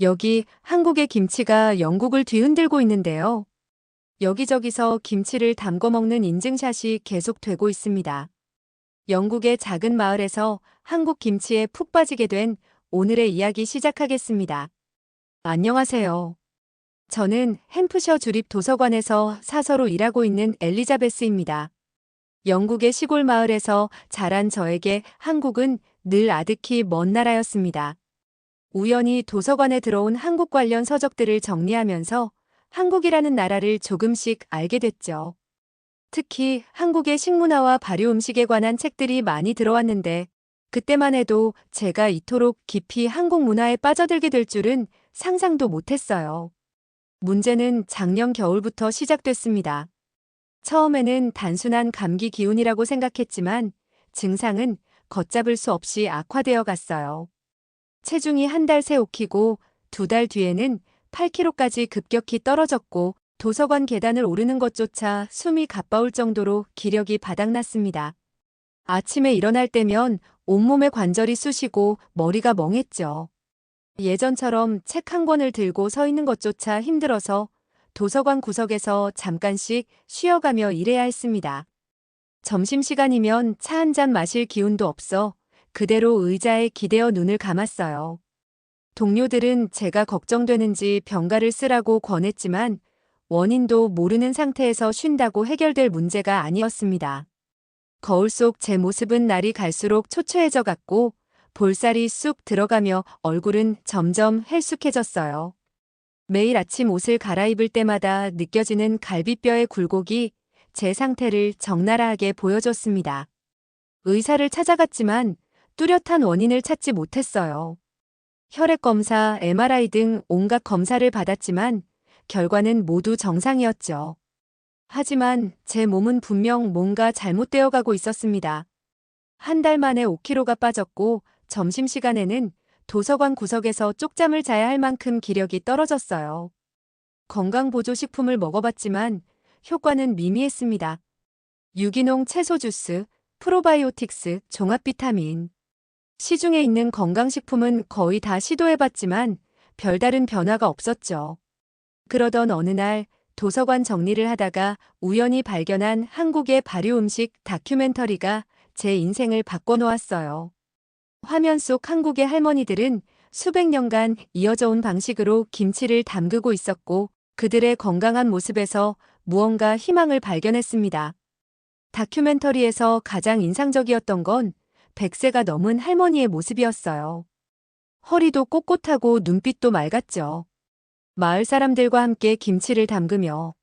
여기 한국의 김치가 영국을 뒤흔들고 있는데요. 여기저기서 김치를 담궈 먹는 인증샷이 계속되고 있습니다. 영국의 작은 마을에서 한국 김치에 푹 빠지게 된 오늘의 이야기 시작하겠습니다. 안녕하세요. 저는 햄프셔 주립 도서관에서 사서로 일하고 있는 엘리자베스입니다. 영국의 시골 마을에서 자란 저에게 한국은 늘 아득히 먼 나라였습니다. 우연히 도서관에 들어온 한국 관련 서적들을 정리하면서 한국이라는 나라를 조금씩 알게 됐죠. 특히 한국의 식문화와 발효 음식에 관한 책들이 많이 들어왔는데 그때만 해도 제가 이토록 깊이 한국 문화에 빠져들게 될 줄은 상상도 못했어요. 문제는 작년 겨울부터 시작됐습니다. 처음에는 단순한 감기 기운이라고 생각했지만 증상은 걷잡을 수 없이 악화되어 갔어요. 체중이 한 달 새 오키고 2달 뒤에는 8kg까지 급격히 떨어졌고 도서관 계단을 오르는 것조차 숨이 가빠올 정도로 기력이 바닥났습니다. 아침에 일어날 때면 온몸의 관절이 쑤시고 머리가 멍했죠. 예전처럼 책 한 권을 들고 서 있는 것조차 힘들어서 도서관 구석에서 잠깐씩 쉬어가며 일해야 했습니다. 점심시간이면 차 한 잔 마실 기운도 없어 그대로 의자에 기대어 눈을 감았어요. 동료들은 제가 걱정되는지 병가를 쓰라고 권했지만 원인도 모르는 상태에서 쉰다고 해결될 문제가 아니었습니다. 거울 속 제 모습은 날이 갈수록 초췌해져 갔고 볼살이 쑥 들어가며 얼굴은 점점 헬쑥해졌어요. 매일 아침 옷을 갈아입을 때마다 느껴지는 갈비뼈의 굴곡이 제 상태를 적나라하게 보여줬습니다. 의사를 찾아갔지만 뚜렷한 원인을 찾지 못했어요. 혈액검사, MRI 등 온갖 검사를 받았지만 결과는 모두 정상이었죠. 하지만 제 몸은 분명 뭔가 잘못되어 가고 있었습니다. 한 달 만에 5kg가 빠졌고 점심시간에는 도서관 구석에서 쪽잠을 자야 할 만큼 기력이 떨어졌어요. 건강보조식품을 먹어봤지만 효과는 미미했습니다. 유기농 채소 주스, 프로바이오틱스, 종합 비타민. 시중에 있는 건강식품은 거의 다 시도해봤지만 별다른 변화가 없었죠. 그러던 어느 날 도서관 정리를 하다가 우연히 발견한 한국의 발효 음식 다큐멘터리가 제 인생을 바꿔놓았어요. 화면 속 한국의 할머니들은 수백 년간 이어져 온 방식으로 김치를 담그고 있었고 그들의 건강한 모습에서 무언가 희망을 발견했습니다. 다큐멘터리에서 가장 인상적이었던 건 100세가 넘은 할머니의 모습이었어요. 허리도 꼿꼿하고 눈빛도 맑았죠. 마을 사람들과 함께 김치를 담그며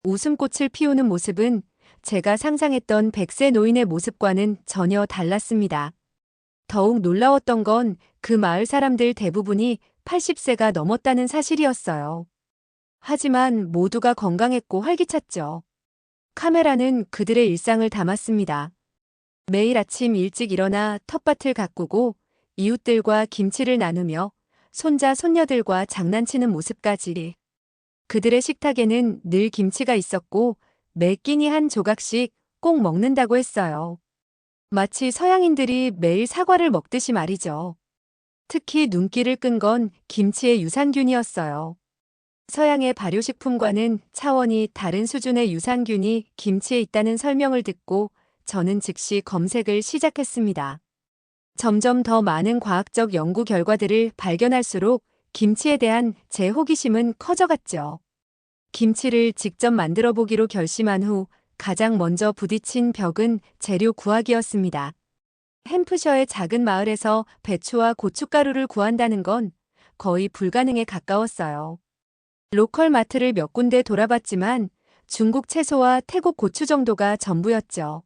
웃음꽃을 피우는 모습은 제가 상상했던 100세 노인의 모습과는 전혀 달랐습니다. 더욱 놀라웠던 건 그 마을 사람들 대부분이 80세가 넘었다는 사실이었어요. 하지만 모두가 건강했고 활기찼죠. 카메라는 그들의 일상을 담았습니다. 매일 아침 일찍 일어나 텃밭을 가꾸고 이웃들과 김치를 나누며 손자 손녀들과 장난치는 모습까지. 그들의 식탁에는 늘 김치가 있었고 매 끼니 한 조각씩 꼭 먹는다고 했어요. 마치 서양인들이 매일 사과를 먹듯이 말이죠. 특히 눈길을 끈 건 김치의 유산균이었어요. 서양의 발효식품과는 차원이 다른 수준의 유산균이 김치에 있다는 설명을 듣고 저는 즉시 검색을 시작했습니다. 점점 더 많은 과학적 연구 결과들을 발견할수록 김치에 대한 제 호기심은 커져갔죠. 김치를 직접 만들어 보기로 결심한 후 가장 먼저 부딪힌 벽은 재료 구하기였습니다. 햄프셔의 작은 마을에서 배추와 고춧가루를 구한다는 건 거의 불가능에 가까웠어요. 로컬 마트를 몇 군데 돌아봤지만 중국 채소와 태국 고추 정도가 전부였죠.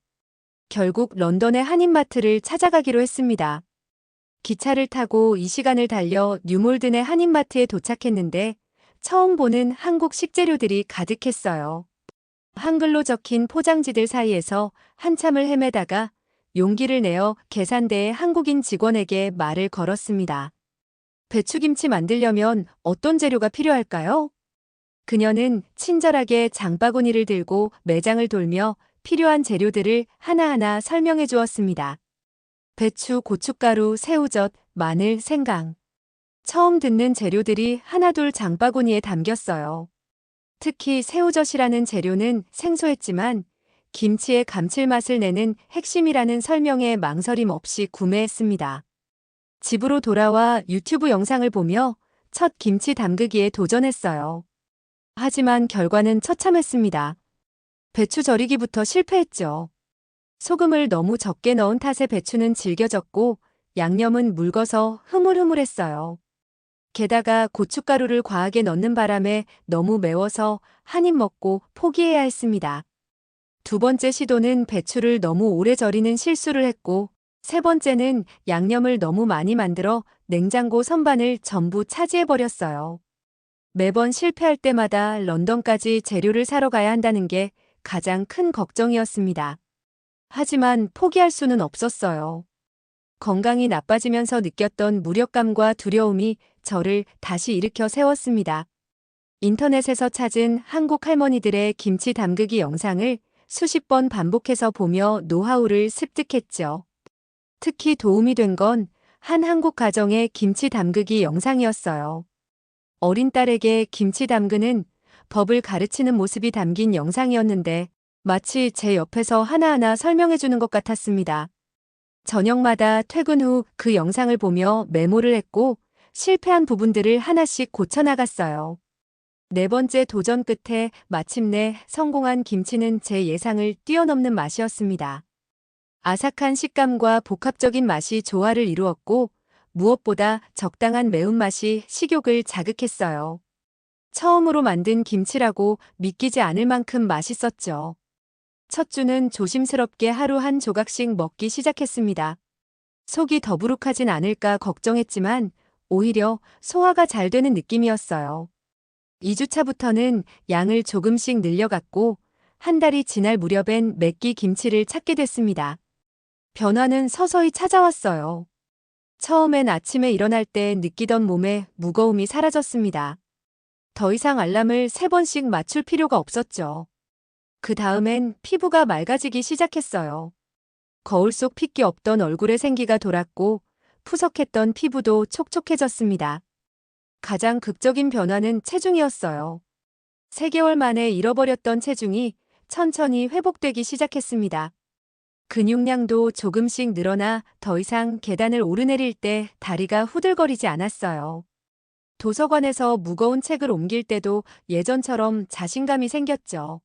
결국 런던의 한인마트를 찾아가기로 했습니다. 기차를 타고 2시간을 달려 뉴몰든의 한인마트에 도착했는데 처음 보는 한국 식재료들이 가득했어요. 한글로 적힌 포장지들 사이에서 한참을 헤매다가 용기를 내어 계산대의 한국인 직원에게 말을 걸었습니다. 배추김치 만들려면 어떤 재료가 필요할까요? 그녀는 친절하게 장바구니를 들고 매장을 돌며 필요한 재료들을 하나하나 설명해 주었습니다. 배추, 고춧가루, 새우젓, 마늘, 생강. 처음 듣는 재료들이 하나둘 장바구니에 담겼어요. 특히 새우젓이라는 재료는 생소했지만 김치의 감칠맛을 내는 핵심이라는 설명에 망설임 없이 구매했습니다. 집으로 돌아와 유튜브 영상을 보며 첫 김치 담그기에 도전했어요. 하지만 결과는 처참했습니다. 배추 절이기부터 실패했죠. 소금을 너무 적게 넣은 탓에 배추는 질겨졌고 양념은 묽어서 흐물흐물했어요. 게다가 고춧가루를 과하게 넣는 바람에 너무 매워서 한 입 먹고 포기해야 했습니다. 두 번째 시도는 배추를 너무 오래 절이는 실수를 했고, 세 번째는 양념을 너무 많이 만들어 냉장고 선반을 전부 차지해버렸어요. 매번 실패할 때마다 런던까지 재료를 사러 가야 한다는 게 가장 큰 걱정이었습니다. 하지만 포기할 수는 없었어요. 건강이 나빠지면서 느꼈던 무력감과 두려움이 저를 다시 일으켜 세웠습니다. 인터넷에서 찾은 한국 할머니들의 김치 담그기 영상을 수십 번 반복해서 보며 노하우를 습득했죠. 특히 도움이 된 건 한 한국 가정의 김치 담그기 영상이었어요. 어린 딸에게 김치 담그는 법을 가르치는 모습이 담긴 영상이었는데 마치 제 옆에서 하나하나 설명해 주는 것 같았습니다. 저녁마다 퇴근 후 그 영상을 보며 메모를 했고 실패한 부분들을 하나씩 고쳐나갔어요. 네 번째 도전 끝에 마침내 성공한 김치는 제 예상을 뛰어넘는 맛이었습니다. 아삭한 식감과 복합적인 맛이 조화를 이루었고 무엇보다 적당한 매운맛이 식욕을 자극했어요. 처음으로 만든 김치라고 믿기지 않을 만큼 맛있었죠. 첫 주는 조심스럽게 하루 한 조각씩 먹기 시작했습니다. 속이 더부룩하진 않을까 걱정했지만 오히려 소화가 잘 되는 느낌이었어요. 2주차부터는 양을 조금씩 늘려갔고 한 달이 지날 무렵엔 맵기 김치를 찾게 됐습니다. 변화는 서서히 찾아왔어요. 처음엔 아침에 일어날 때 느끼던 몸의 무거움이 사라졌습니다. 더 이상 알람을 3번씩 맞출 필요가 없었죠. 그 다음엔 피부가 맑아지기 시작했어요. 거울 속 핏기 없던 얼굴에 생기가 돌았고 푸석했던 피부도 촉촉해졌습니다. 가장 극적인 변화는 체중이었어요. 3개월 만에 잃어버렸던 체중이 천천히 회복되기 시작했습니다. 근육량도 조금씩 늘어나 더 이상 계단을 오르내릴 때 다리가 후들거리지 않았어요. 도서관에서 무거운 책을 옮길 때도 예전처럼 자신감이 생겼죠.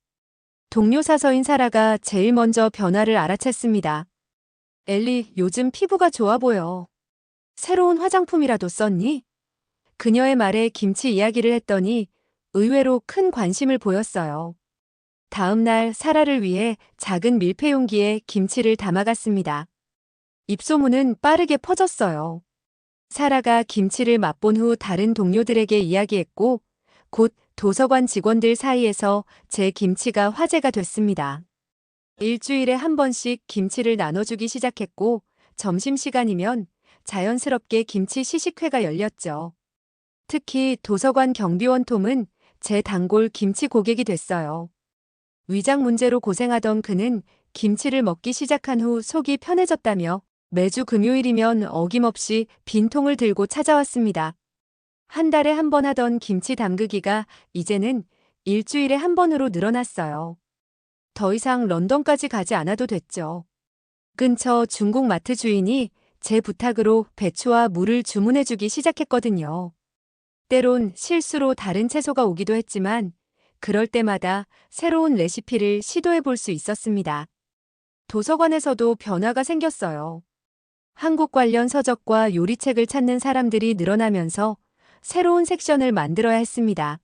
동료 사서인 사라가 제일 먼저 변화를 알아챘습니다. 엘리, 요즘 피부가 좋아 보여. 새로운 화장품이라도 썼니? 그녀의 말에 김치 이야기를 했더니 의외로 큰 관심을 보였어요. 다음 날 사라를 위해 작은 밀폐 용기에 김치를 담아갔습니다. 입소문은 빠르게 퍼졌어요. 사라가 김치를 맛본 후 다른 동료들에게 이야기했고 곧 도서관 직원들 사이에서 제 김치가 화제가 됐습니다. 일주일에 한 번씩 김치를 나눠주기 시작했고 점심시간이면 자연스럽게 김치 시식회가 열렸죠. 특히 도서관 경비원 톰은 제 단골 김치 고객이 됐어요. 위장 문제로 고생하던 그는 김치를 먹기 시작한 후 속이 편해졌다며 매주 금요일이면 어김없이 빈통을 들고 찾아왔습니다. 한 달에 한 번 하던 김치 담그기가 이제는 일주일에 한 번으로 늘어났어요. 더 이상 런던까지 가지 않아도 됐죠. 근처 중국 마트 주인이 제 부탁으로 배추와 물을 주문해주기 시작했거든요. 때론 실수로 다른 채소가 오기도 했지만 그럴 때마다 새로운 레시피를 시도해 볼 수 있었습니다. 도서관에서도 변화가 생겼어요. 한국 관련 서적과 요리책을 찾는 사람들이 늘어나면서 새로운 섹션을 만들어야 했습니다.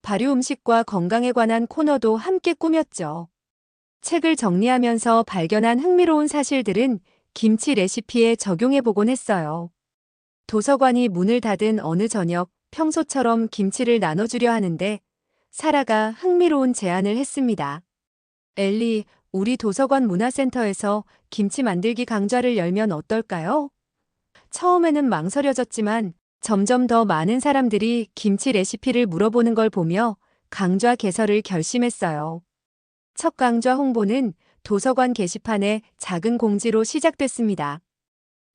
발효 음식과 건강에 관한 코너도 함께 꾸몄죠. 책을 정리하면서 발견한 흥미로운 사실들은 김치 레시피에 적용해보곤 했어요. 도서관이 문을 닫은 어느 저녁, 평소처럼 김치를 나눠주려 하는데 사라가 흥미로운 제안을 했습니다. 엘리, 우리 도서관 문화센터에서 김치 만들기 강좌를 열면 어떨까요? 처음에는 망설여졌지만 점점 더 많은 사람들이 김치 레시피를 물어보는 걸 보며 강좌 개설을 결심했어요. 첫 강좌 홍보는 도서관 게시판에 작은 공지로 시작됐습니다.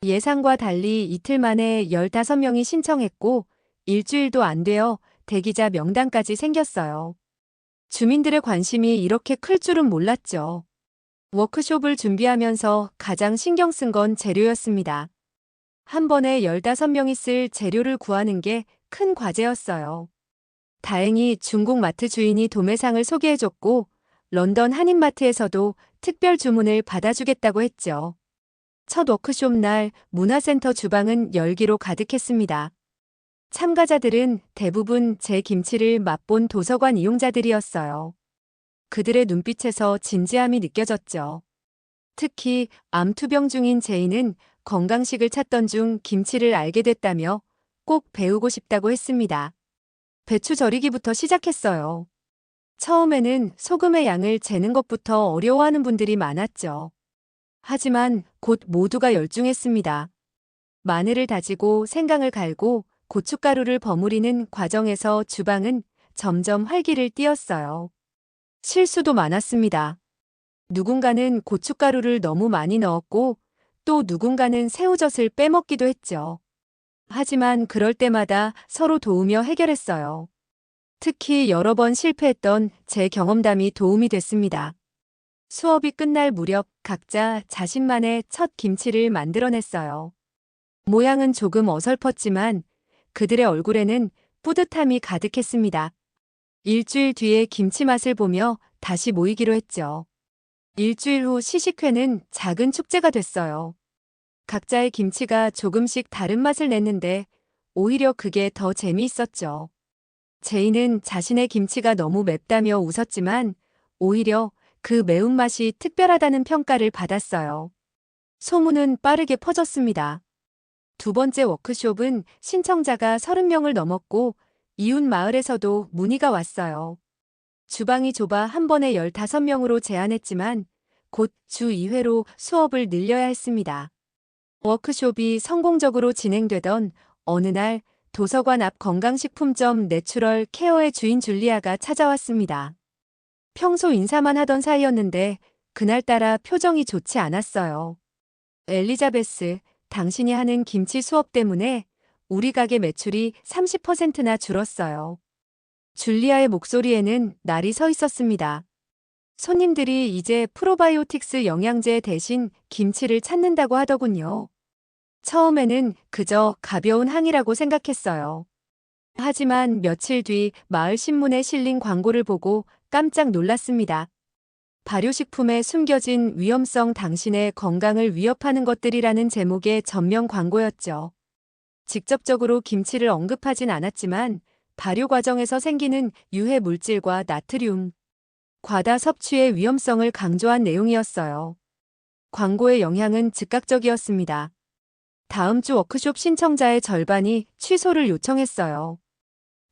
예상과 달리 이틀 만에 15명이 신청했고 일주일도 안 되어 대기자 명단까지 생겼어요. 주민들의 관심이 이렇게 클 줄은 몰랐죠. 워크숍을 준비하면서 가장 신경 쓴 건 재료였습니다. 한 번에 15명이 쓸 재료를 구하는 게 큰 과제였어요. 다행히 중국 마트 주인이 도매상을 소개해줬고 런던 한인마트에서도 특별 주문을 받아주겠다고 했죠. 첫 워크숍 날 문화센터 주방은 열기로 가득했습니다. 참가자들은 대부분 제 김치를 맛본 도서관 이용자들이었어요. 그들의 눈빛에서 진지함이 느껴졌죠. 특히 암투병 중인 제이는 건강식을 찾던 중 김치를 알게 됐다며 꼭 배우고 싶다고 했습니다. 배추 절이기부터 시작했어요. 처음에는 소금의 양을 재는 것부터 어려워하는 분들이 많았죠. 하지만 곧 모두가 열중했습니다. 마늘을 다지고 생강을 갈고 고춧가루를 버무리는 과정에서 주방은 점점 활기를 띠었어요. 실수도 많았습니다. 누군가는 고춧가루를 너무 많이 넣었고 또 누군가는 새우젓을 빼먹기도 했죠. 하지만 그럴 때마다 서로 도우며 해결했어요. 특히 여러 번 실패했던 제 경험담이 도움이 됐습니다. 수업이 끝날 무렵 각자 자신만의 첫 김치를 만들어냈어요. 모양은 조금 어설펐지만 그들의 얼굴에는 뿌듯함이 가득했습니다. 일주일 뒤에 김치 맛을 보며 다시 모이기로 했죠. 일주일 후 시식회는 작은 축제가 됐어요. 각자의 김치가 조금씩 다른 맛을 냈는데 오히려 그게 더 재미있었죠. 제이는 자신의 김치가 너무 맵다며 웃었지만 오히려 그 매운맛이 특별하다는 평가를 받았어요. 소문은 빠르게 퍼졌습니다. 두 번째 워크숍은 신청자가 30명을 넘었고 이웃 마을에서도 문의가 왔어요. 주방이 좁아 한 번에 15명으로 제한했지만 곧 주 2회로 수업을 늘려야 했습니다. 워크숍이 성공적으로 진행되던 어느 날 도서관 앞 건강식품점 내추럴 케어의 주인 줄리아가 찾아왔습니다. 평소 인사만 하던 사이였는데 그날따라 표정이 좋지 않았어요. 엘리자베스, 당신이 하는 김치 수업 때문에 우리 가게 매출이 30%나 줄었어요. 줄리아의 목소리에는 날이 서 있었습니다. 손님들이 이제 프로바이오틱스 영양제 대신 김치를 찾는다고 하더군요. 처음에는 그저 가벼운 항의라고 생각했어요. 하지만 며칠 뒤 마을 신문에 실린 광고를 보고 깜짝 놀랐습니다. 발효식품에 숨겨진 위험성 당신의 건강을 위협하는 것들이라는 제목의 전면 광고였죠. 직접적으로 김치를 언급하진 않았지만 발효 과정에서 생기는 유해 물질과 나트륨, 과다 섭취의 위험성을 강조한 내용이었어요. 광고의 영향은 즉각적이었습니다. 다음 주 워크숍 신청자의 절반이 취소를 요청했어요.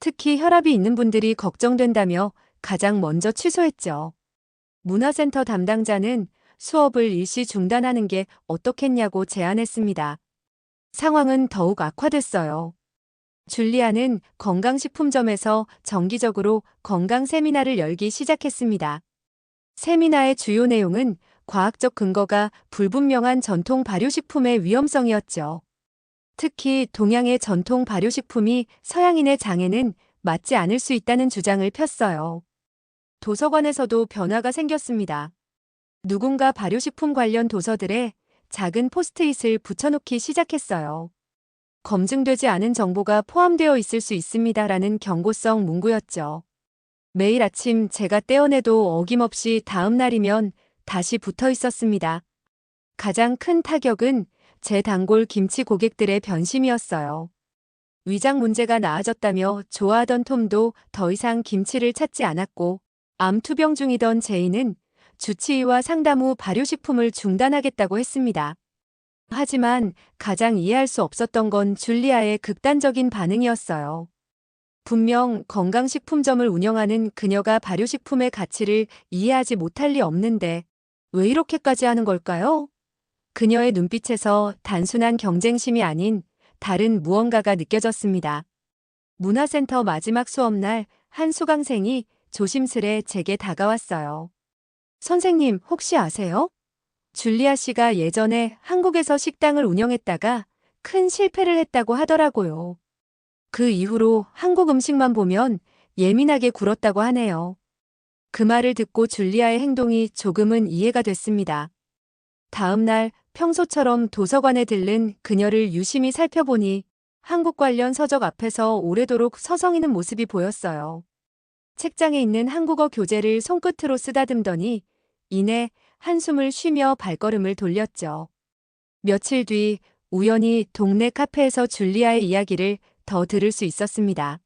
특히 혈압이 있는 분들이 걱정된다며 가장 먼저 취소했죠. 문화센터 담당자는 수업을 일시 중단하는 게 어떻겠냐고 제안했습니다. 상황은 더욱 악화됐어요. 줄리아는 건강식품점에서 정기적으로 건강 세미나를 열기 시작했습니다. 세미나의 주요 내용은 과학적 근거가 불분명한 전통 발효식품의 위험성이었죠. 특히 동양의 전통 발효식품이 서양인의 장에는 맞지 않을 수 있다는 주장을 폈어요. 도서관에서도 변화가 생겼습니다. 누군가 발효식품 관련 도서들에 작은 포스트잇을 붙여놓기 시작했어요. 검증되지 않은 정보가 포함되어 있을 수 있습니다라는 경고성 문구였죠. 매일 아침 제가 떼어내도 어김없이 다음 날이면 다시 붙어 있었습니다. 가장 큰 타격은 제 단골 김치 고객들의 변심이었어요. 위장 문제가 나아졌다며 좋아하던 톰도 더 이상 김치를 찾지 않았고 암투병 중이던 제이는 주치의와 상담 후 발효식품을 중단하겠다고 했습니다. 하지만 가장 이해할 수 없었던 건 줄리아의 극단적인 반응이었어요. 분명 건강식품점을 운영하는 그녀가 발효식품의 가치를 이해하지 못할 리 없는데 왜 이렇게까지 하는 걸까요? 그녀의 눈빛에서 단순한 경쟁심이 아닌 다른 무언가가 느껴졌습니다. 문화센터 마지막 수업날 한 수강생이 조심스레 제게 다가왔어요. 선생님, 혹시 아세요? 줄리아 씨가 예전에 한국에서 식당을 운영했다가 큰 실패를 했다고 하더라고요. 그 이후로 한국 음식만 보면 예민하게 굴었다고 하네요. 그 말을 듣고 줄리아의 행동이 조금은 이해가 됐습니다. 다음 날 평소처럼 도서관에 들른 그녀를 유심히 살펴보니 한국 관련 서적 앞에서 오래도록 서성이는 모습이 보였어요. 책장에 있는 한국어 교재를 손끝으로 쓰다듬더니 이내 한숨을 쉬며 발걸음을 돌렸죠. 며칠 뒤 우연히 동네 카페에서 줄리아의 이야기를 더 들을 수 있었습니다.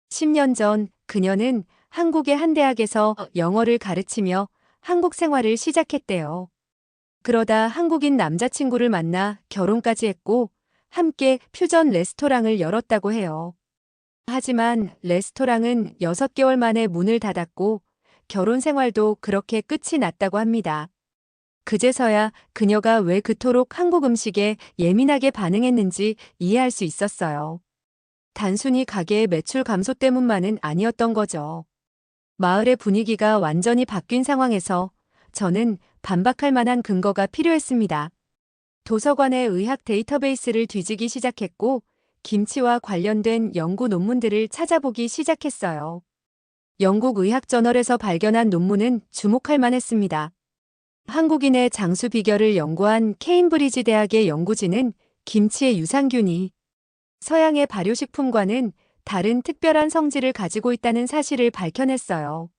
10년 전 그녀는 한국의 한 대학에서 영어를 가르치며 한국 생활을 시작했대요. 그러다 한국인 남자친구를 만나 결혼까지 했고 함께 퓨전 레스토랑을 열었다고 해요. 하지만 레스토랑은 6개월 만에 문을 닫았고 결혼 생활도 그렇게 끝이 났다고 합니다. 그제서야 그녀가 왜 그토록 한국 음식에 예민하게 반응했는지 이해할 수 있었어요. 단순히 가게의 매출 감소 때문만은 아니었던 거죠. 마을의 분위기가 완전히 바뀐 상황에서 저는 반박할 만한 근거가 필요했습니다. 도서관의 의학 데이터베이스를 뒤지기 시작했고 김치와 관련된 연구 논문들을 찾아보기 시작했어요. 영국 의학 저널에서 발견한 논문은 주목할 만했습니다. 한국인의 장수 비결을 연구한 케임브리지 대학의 연구진은 김치의 유산균이 서양의 발효식품과는 다른 특별한 성질을 가지고 있다는 사실을 밝혀냈어요.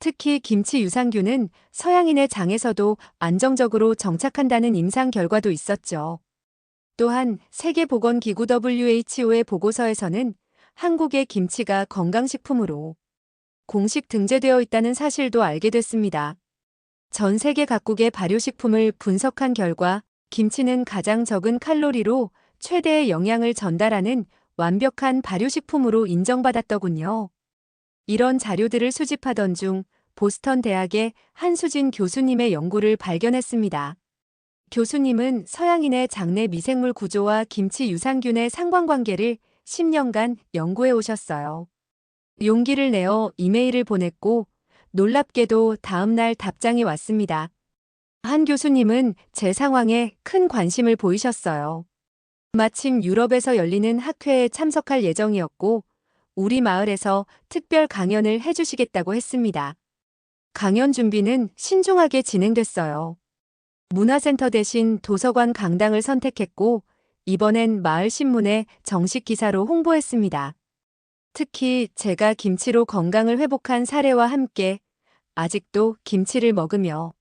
특히 김치 유산균은 서양인의 장에서도 안정적으로 정착한다는 임상 결과도 있었죠. 또한 세계보건기구 WHO의 보고서에서는 한국의 김치가 건강식품으로 공식 등재되어 있다는 사실도 알게 됐습니다. 전 세계 각국의 발효식품을 분석한 결과 김치는 가장 적은 칼로리로 최대의 영양을 전달하는 완벽한 발효식품으로 인정받았더군요. 이런 자료들을 수집하던 중 보스턴 대학의 한수진 교수님의 연구를 발견했습니다. 교수님은 서양인의 장내 미생물 구조와 김치 유산균의 상관관계를 10년간 연구해 오셨어요. 용기를 내어 이메일을 보냈고 놀랍게도 다음 날 답장이 왔습니다. 한 교수님은 제 상황에 큰 관심을 보이셨어요. 마침 유럽에서 열리는 학회에 참석할 예정이었고 우리 마을에서 특별 강연을 해주시겠다고 했습니다. 강연 준비는 신중하게 진행됐어요. 문화센터 대신 도서관 강당을 선택했고 이번엔 마을 신문에 정식 기사로 홍보했습니다. 특히 제가 김치로 건강을 회복한 사례와 함께 아직도 김치를 먹으며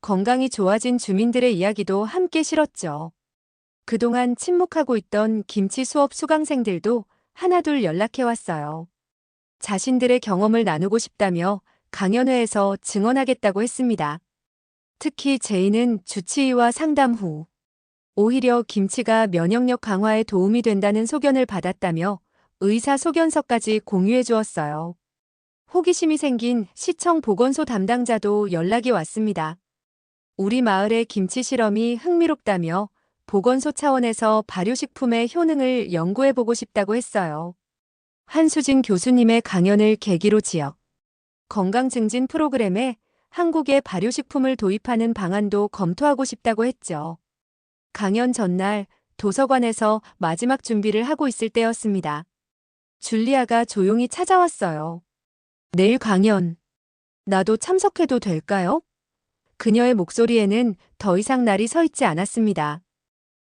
건강이 좋아진 주민들의 이야기도 함께 실었죠. 그동안 침묵하고 있던 김치 수업 수강생들도 하나둘 연락해왔어요. 자신들의 경험을 나누고 싶다며 강연회에서 증언하겠다고 했습니다. 특히 제이는 주치의와 상담 후 오히려 김치가 면역력 강화에 도움이 된다는 소견을 받았다며 의사소견서까지 공유해 주었어요. 호기심이 생긴 시청 보건소 담당자도 연락이 왔습니다. 우리 마을의 김치 실험이 흥미롭다며 보건소 차원에서 발효식품의 효능을 연구해보고 싶다고 했어요. 한수진 교수님의 강연을 계기로 지역 건강 증진 프로그램에 한국의 발효식품을 도입하는 방안도 검토하고 싶다고 했죠. 강연 전날 도서관에서 마지막 준비를 하고 있을 때였습니다. 줄리아가 조용히 찾아왔어요. 내일 강연. 나도 참석해도 될까요? 그녀의 목소리에는 더 이상 날이 서 있지 않았습니다.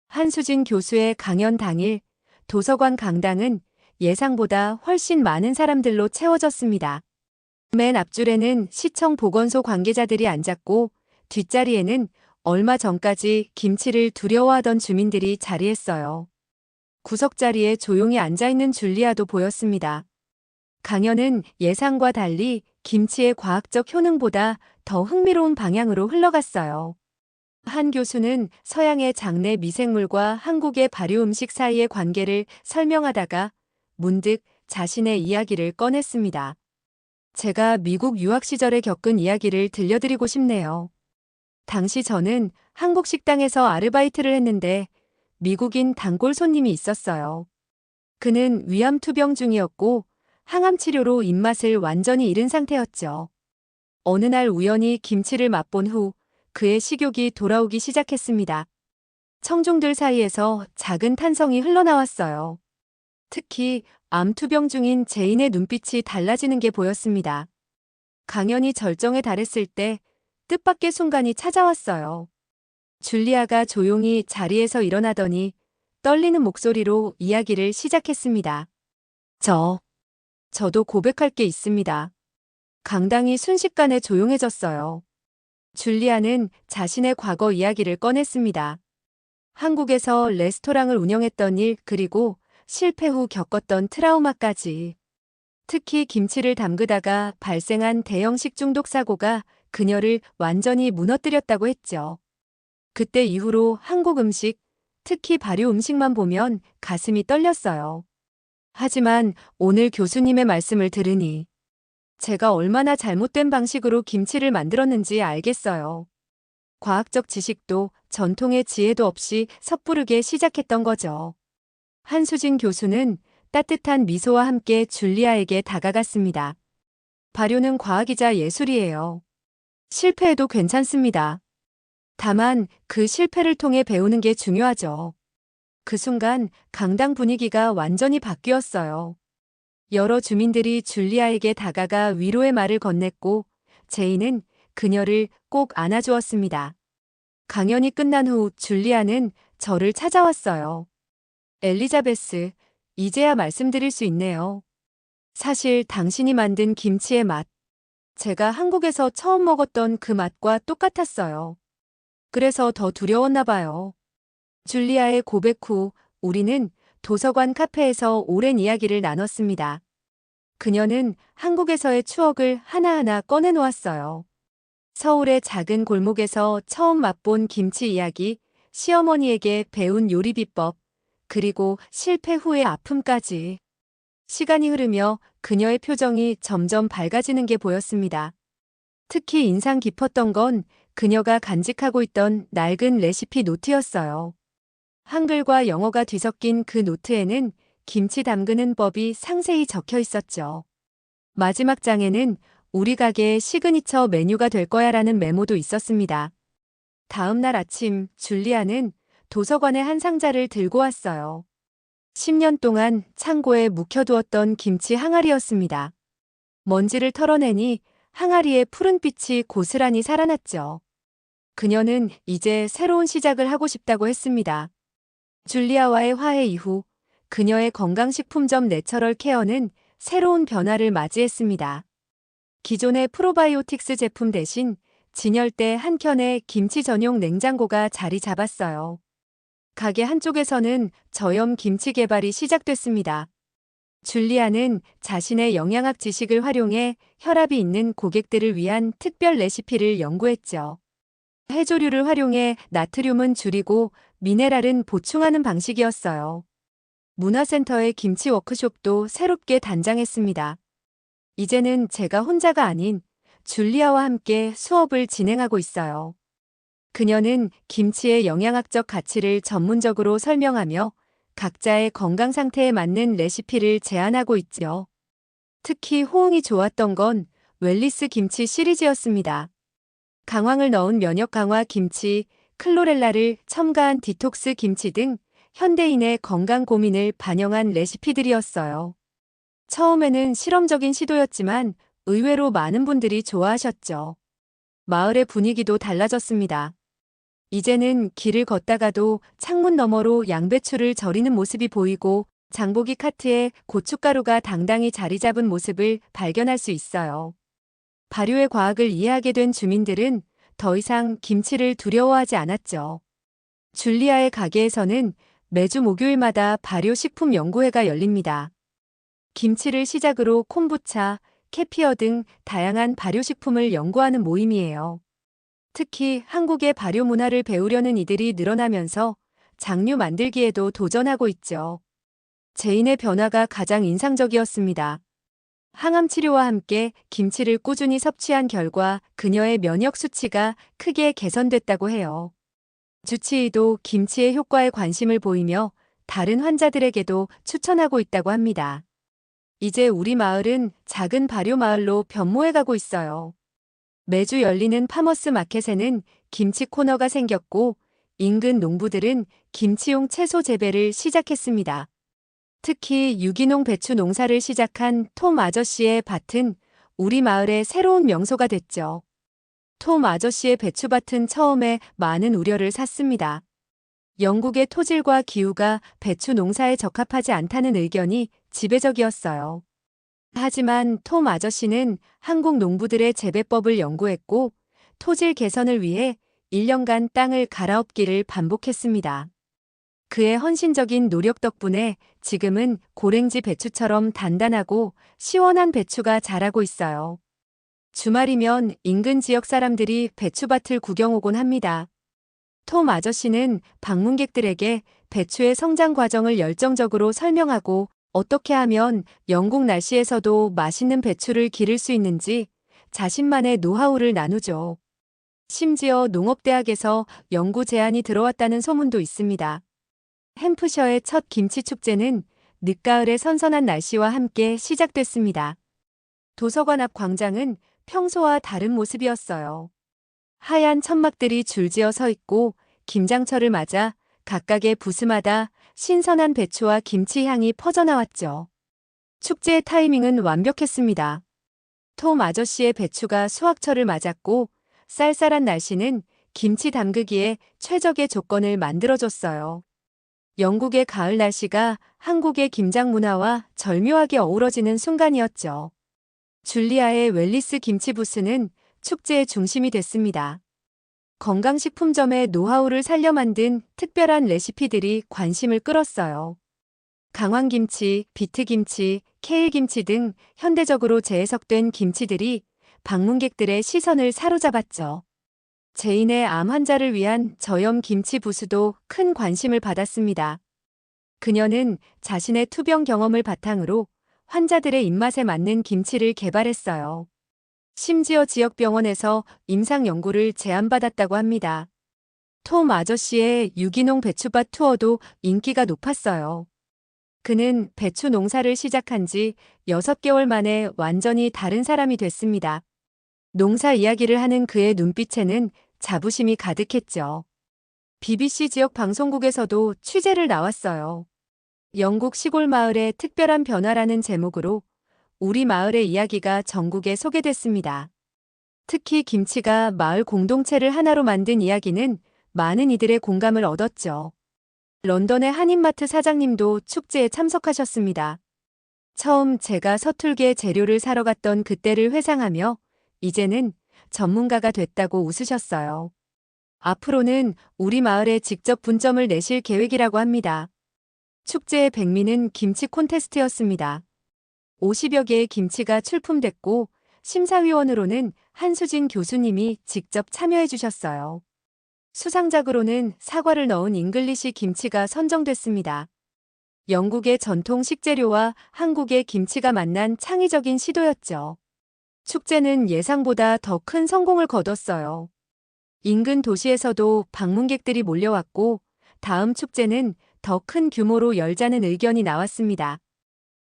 한수진 교수의 강연 당일 도서관 강당은 예상보다 훨씬 많은 사람들로 채워졌습니다. 맨 앞줄에는 시청 보건소 관계자들이 앉았고 뒷자리에는 얼마 전까지 김치를 두려워하던 주민들이 자리했어요. 구석자리에 조용히 앉아있는 줄리아도 보였습니다. 강연은 예상과 달리 김치의 과학적 효능보다 더 흥미로운 방향으로 흘러갔어요. 한 교수는 서양의 장내 미생물과 한국의 발효 음식 사이의 관계를 설명하다가 문득 자신의 이야기를 꺼냈습니다. 제가 미국 유학 시절에 겪은 이야기를 들려드리고 싶네요. 당시 저는 한국 식당에서 아르바이트를 했는데 미국인 단골 손님이 있었어요. 그는 위암 투병 중이었고 항암 치료로 입맛을 완전히 잃은 상태였죠. 어느 날 우연히 김치를 맛본 후 그의 식욕이 돌아오기 시작했습니다. 청중들 사이에서 작은 탄성이 흘러나왔어요. 특히 암투병 중인 제인의 눈빛이 달라지는 게 보였습니다. 강연이 절정에 달했을 때 뜻밖의 순간이 찾아왔어요. 줄리아가 조용히 자리에서 일어나더니 떨리는 목소리로 이야기를 시작했습니다. 저도 고백할 게 있습니다. 강당이 순식간에 조용해졌어요. 줄리아는 자신의 과거 이야기를 꺼냈습니다. 한국에서 레스토랑을 운영했던 일, 그리고 실패 후 겪었던 트라우마까지. 특히 김치를 담그다가 발생한 대형 식중독 사고가 그녀를 완전히 무너뜨렸다고 했죠. 그때 이후로 한국 음식, 특히 발효 음식만 보면 가슴이 떨렸어요. 하지만 오늘 교수님의 말씀을 들으니 제가 얼마나 잘못된 방식으로 김치를 만들었는지 알겠어요. 과학적 지식도 전통의 지혜도 없이 섣부르게 시작했던 거죠. 한수진 교수는 따뜻한 미소와 함께 줄리아에게 다가갔습니다. 발효는 과학이자 예술이에요. 실패해도 괜찮습니다. 다만 그 실패를 통해 배우는 게 중요하죠. 그 순간 강당 분위기가 완전히 바뀌었어요. 여러 주민들이 줄리아에게 다가가 위로의 말을 건넸고 제인은 그녀를 꼭 안아주었습니다. 강연이 끝난 후 줄리아는 저를 찾아왔어요. 엘리자베스, 이제야 말씀드릴 수 있네요. 사실 당신이 만든 김치의 맛, 제가 한국에서 처음 먹었던 그 맛과 똑같았어요. 그래서 더 두려웠나 봐요. 줄리아의 고백 후 우리는 도서관 카페에서 오랜 이야기를 나눴습니다. 그녀는 한국에서의 추억을 하나하나 꺼내놓았어요. 서울의 작은 골목에서 처음 맛본 김치 이야기, 시어머니에게 배운 요리 비법, 그리고 실패 후의 아픔까지. 시간이 흐르며 그녀의 표정이 점점 밝아지는 게 보였습니다. 특히 인상 깊었던 건 그녀가 간직하고 있던 낡은 레시피 노트였어요. 한글과 영어가 뒤섞인 그 노트에는 김치 담그는 법이 상세히 적혀 있었죠. 마지막 장에는 우리 가게의 시그니처 메뉴가 될 거야라는 메모도 있었습니다. 다음 날 아침 줄리아는 도서관의 한 상자를 들고 왔어요. 10년 동안 창고에 묵혀두었던 김치 항아리였습니다. 먼지를 털어내니 항아리의 푸른빛이 고스란히 살아났죠. 그녀는 이제 새로운 시작을 하고 싶다고 했습니다. 줄리아와의 화해 이후 그녀의 건강식품점 내처럴 케어는 새로운 변화를 맞이했습니다. 기존의 프로바이오틱스 제품 대신 진열대 한 켠에 김치 전용 냉장고가 자리 잡았어요. 가게 한쪽에서는 저염 김치 개발이 시작됐습니다. 줄리아는 자신의 영양학 지식을 활용해 혈압이 있는 고객들을 위한 특별 레시피를 연구했죠. 해조류를 활용해 나트륨은 줄이고 미네랄은 보충하는 방식이었어요. 문화센터의 김치 워크숍도 새롭게 단장했습니다. 이제는 제가 혼자가 아닌 줄리아와 함께 수업을 진행하고 있어요. 그녀는 김치의 영양학적 가치를 전문적으로 설명하며 각자의 건강 상태에 맞는 레시피를 제안하고 있죠. 특히 호응이 좋았던 건 웰리스 김치 시리즈였습니다. 강황을 넣은 면역 강화 김치, 클로렐라를 첨가한 디톡스 김치 등 현대인의 건강 고민을 반영한 레시피들이었어요. 처음에는 실험적인 시도였지만 의외로 많은 분들이 좋아하셨죠. 마을의 분위기도 달라졌습니다. 이제는 길을 걷다가도 창문 너머로 양배추를 절이는 모습이 보이고 장보기 카트에 고춧가루가 당당히 자리 잡은 모습을 발견할 수 있어요. 발효의 과학을 이해하게 된 주민들은 더 이상 김치를 두려워하지 않았죠. 줄리아의 가게에서는 매주 목요일마다 발효식품 연구회가 열립니다. 김치를 시작으로 콤부차, 캐피어 등 다양한 발효식품을 연구하는 모임이에요. 특히 한국의 발효 문화를 배우려는 이들이 늘어나면서 장류 만들기에도 도전하고 있죠. 제인의 변화가 가장 인상적이었습니다. 항암 치료와 함께 김치를 꾸준히 섭취한 결과 그녀의 면역 수치가 크게 개선됐다고 해요. 주치의도 김치의 효과에 관심을 보이며 다른 환자들에게도 추천하고 있다고 합니다. 이제 우리 마을은 작은 발효 마을로 변모해가고 있어요. 매주 열리는 파머스 마켓에는 김치 코너가 생겼고 인근 농부들은 김치용 채소 재배를 시작했습니다. 특히 유기농 배추 농사를 시작한 톰 아저씨의 밭은 우리 마을의 새로운 명소가 됐죠. 톰 아저씨의 배추밭은 처음에 많은 우려를 샀습니다. 영국의 토질과 기후가 배추 농사에 적합하지 않다는 의견이 지배적이었어요. 하지만 톰 아저씨는 한국 농부들의 재배법을 연구했고 토질 개선을 위해 1년간 땅을 갈아엎기를 반복했습니다. 그의 헌신적인 노력 덕분에 지금은 고랭지 배추처럼 단단하고 시원한 배추가 자라고 있어요. 주말이면 인근 지역 사람들이 배추밭을 구경 오곤 합니다. 톰 아저씨는 방문객들에게 배추의 성장 과정을 열정적으로 설명하고 어떻게 하면 영국 날씨에서도 맛있는 배추를 기를 수 있는지 자신만의 노하우를 나누죠. 심지어 농업대학에서 연구 제안이 들어왔다는 소문도 있습니다. 햄프셔의 첫 김치 축제는 늦가을의 선선한 날씨와 함께 시작됐습니다. 도서관 앞 광장은 평소와 다른 모습이었어요. 하얀 천막들이 줄지어 서 있고 김장철을 맞아 각각의 부스마다 신선한 배추와 김치 향이 퍼져나왔죠. 축제의 타이밍은 완벽했습니다. 톰 아저씨의 배추가 수확철을 맞았고 쌀쌀한 날씨는 김치 담그기에 최적의 조건을 만들어줬어요. 영국의 가을 날씨가 한국의 김장 문화와 절묘하게 어우러지는 순간이었죠. 줄리아의 웰리스 김치 부스는 축제의 중심이 됐습니다. 건강식품점의 노하우를 살려 만든 특별한 레시피들이 관심을 끌었어요. 강황김치, 비트김치, 케일김치 등 현대적으로 재해석된 김치들이 방문객들의 시선을 사로잡았죠. 제인의 암 환자를 위한 저염 김치 부스도 큰 관심을 받았습니다. 그녀는 자신의 투병 경험을 바탕으로 환자들의 입맛에 맞는 김치를 개발했어요. 심지어 지역 병원에서 임상 연구를 제안받았다고 합니다. 톰 아저씨의 유기농 배추밭 투어도 인기가 높았어요. 그는 배추 농사를 시작한 지 6개월 만에 완전히 다른 사람이 됐습니다. 농사 이야기를 하는 그의 눈빛에는 자부심이 가득했죠. BBC 지역 방송국에서도 취재를 나왔어요. 영국 시골 마을의 특별한 변화라는 제목으로 우리 마을의 이야기가 전국에 소개됐습니다. 특히 김치가 마을 공동체를 하나로 만든 이야기는 많은 이들의 공감을 얻었죠. 런던의 한인마트 사장님도 축제에 참석하셨습니다. 처음 제가 서툴게 재료를 사러 갔던 그때를 회상하며 이제는 전문가가 됐다고 웃으셨어요. 앞으로는 우리 마을에 직접 분점을 내실 계획이라고 합니다. 축제의 백미는 김치 콘테스트였습니다. 50여 개의 김치가 출품됐고 심사위원으로는 한수진 교수님이 직접 참여해 주셨어요. 수상작으로는 사과를 넣은 잉글리시 김치가 선정됐습니다. 영국의 전통 식재료와 한국의 김치가 만난 창의적인 시도였죠. 축제는 예상보다 더 큰 성공을 거뒀어요. 인근 도시에서도 방문객들이 몰려왔고 다음 축제는 더 큰 규모로 열자는 의견이 나왔습니다.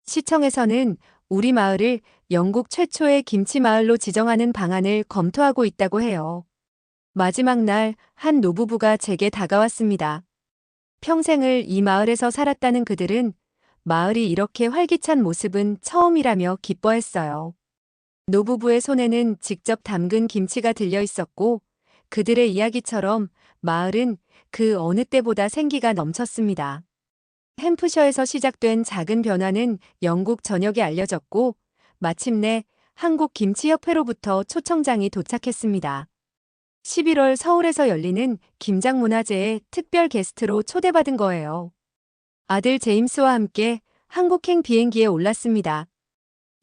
시청에서는 우리 마을을 영국 최초의 김치 마을로 지정하는 방안을 검토하고 있다고 해요. 마지막 날 한 노부부가 제게 다가왔습니다. 평생을 이 마을에서 살았다는 그들은 마을이 이렇게 활기찬 모습은 처음이라며 기뻐했어요. 노부부의 손에는 직접 담근 김치가 들려 있었고 그들의 이야기처럼 마을은 그 어느 때보다 생기가 넘쳤습니다. 햄프셔에서 시작된 작은 변화는 영국 전역에 알려졌고 마침내 한국김치협회로부터 초청장이 도착했습니다. 11월 서울에서 열리는 김장문화제에 특별 게스트로 초대받은 거예요. 아들 제임스와 함께 한국행 비행기에 올랐습니다.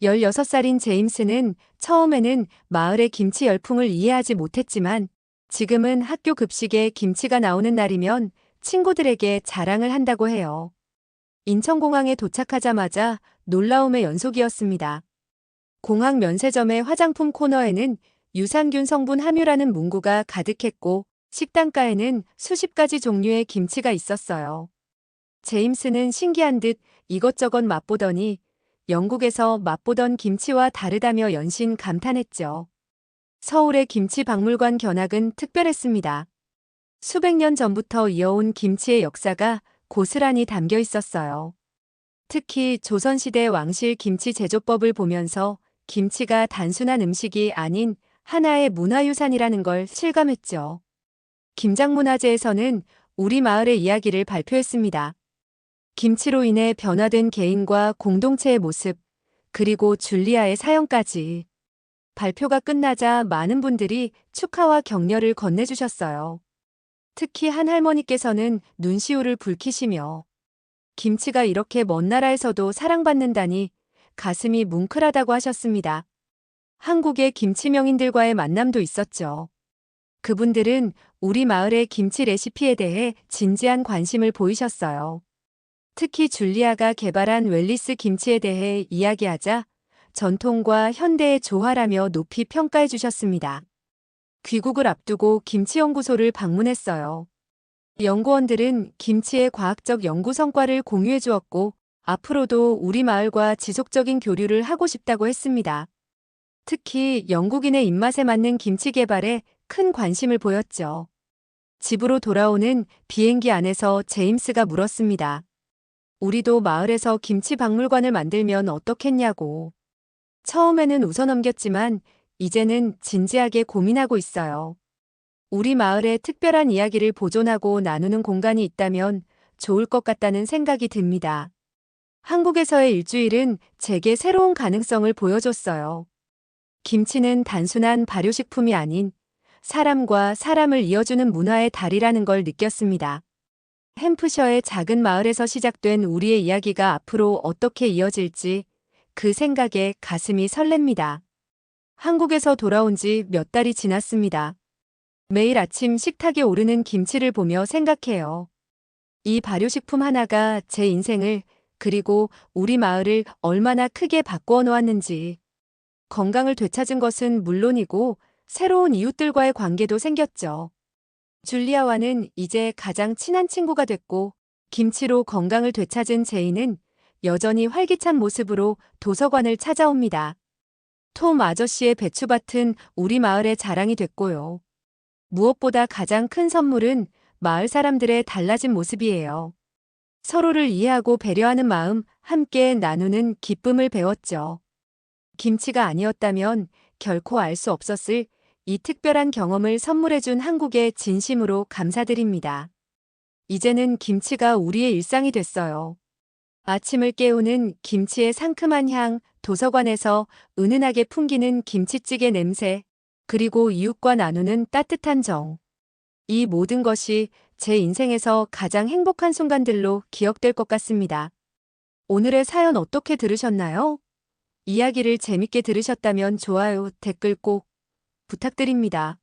16살인 제임스는 처음에는 마을의 김치 열풍을 이해하지 못했지만 지금은 학교 급식에 김치가 나오는 날이면 친구들에게 자랑을 한다고 해요. 인천공항에 도착하자마자 놀라움의 연속이었습니다. 공항 면세점의 화장품 코너에는 유산균 성분 함유라는 문구가 가득했고 식단가에는 수십 가지 종류의 김치가 있었어요. 제임스는 신기한 듯 이것저것 맛보더니 영국에서 맛보던 김치와 다르다며 연신 감탄했죠. 서울의 김치 박물관 견학은 특별했습니다. 수백 년 전부터 이어온 김치의 역사가 고스란히 담겨 있었어요. 특히 조선시대 왕실 김치 제조법을 보면서 김치가 단순한 음식이 아닌 하나의 문화유산이라는 걸 실감했죠. 김장문화재에서는 우리 마을의 이야기를 발표했습니다. 김치로 인해 변화된 개인과 공동체의 모습, 그리고 줄리아의 사연까지. 발표가 끝나자 많은 분들이 축하와 격려를 건네주셨어요. 특히 한 할머니께서는 눈시울을 붉히시며 김치가 이렇게 먼 나라에서도 사랑받는다니 가슴이 뭉클하다고 하셨습니다. 한국의 김치 명인들과의 만남도 있었죠. 그분들은 우리 마을의 김치 레시피에 대해 진지한 관심을 보이셨어요. 특히 줄리아가 개발한 웰리스 김치에 대해 이야기하자 전통과 현대의 조화라며 높이 평가해 주셨습니다. 귀국을 앞두고 김치연구소를 방문했어요. 연구원들은 김치의 과학적 연구 성과를 공유해 주었고 앞으로도 우리 마을과 지속적인 교류를 하고 싶다고 했습니다. 특히 영국인의 입맛에 맞는 김치 개발에 큰 관심을 보였죠. 집으로 돌아오는 비행기 안에서 제임스가 물었습니다. 우리도 마을에서 김치 박물관을 만들면 어떻겠냐고. 처음에는 웃어넘겼지만 이제는 진지하게 고민하고 있어요. 우리 마을의 특별한 이야기를 보존하고 나누는 공간이 있다면 좋을 것 같다는 생각이 듭니다. 한국에서의 일주일은 제게 새로운 가능성을 보여줬어요. 김치는 단순한 발효식품이 아닌 사람과 사람을 이어주는 문화의 달이라는 걸 느꼈습니다. 햄프셔의 작은 마을에서 시작된 우리의 이야기가 앞으로 어떻게 이어질지 그 생각에 가슴이 설렙니다. 한국에서 돌아온 지 몇 달이 지났습니다. 매일 아침 식탁에 오르는 김치를 보며 생각해요. 이 발효식품 하나가 제 인생을 그리고 우리 마을을 얼마나 크게 바꾸어 놓았는지. 건강을 되찾은 것은 물론이고 새로운 이웃들과의 관계도 생겼죠. 줄리아와는 이제 가장 친한 친구가 됐고 김치로 건강을 되찾은 제이는 여전히 활기찬 모습으로 도서관을 찾아옵니다. 톰 아저씨의 배추밭은 우리 마을의 자랑이 됐고요. 무엇보다 가장 큰 선물은 마을 사람들의 달라진 모습이에요. 서로를 이해하고 배려하는 마음, 함께 나누는 기쁨을 배웠죠. 김치가 아니었다면 결코 알 수 없었을 이 특별한 경험을 선물해준 한국에 진심으로 감사드립니다. 이제는 김치가 우리의 일상이 됐어요. 아침을 깨우는 김치의 상큼한 향, 도서관에서 은은하게 풍기는 김치찌개 냄새, 그리고 이웃과 나누는 따뜻한 정. 이 모든 것이 제 인생에서 가장 행복한 순간들로 기억될 것 같습니다. 오늘의 사연 어떻게 들으셨나요? 이야기를 재밌게 들으셨다면 좋아요, 댓글 꼭 부탁드립니다.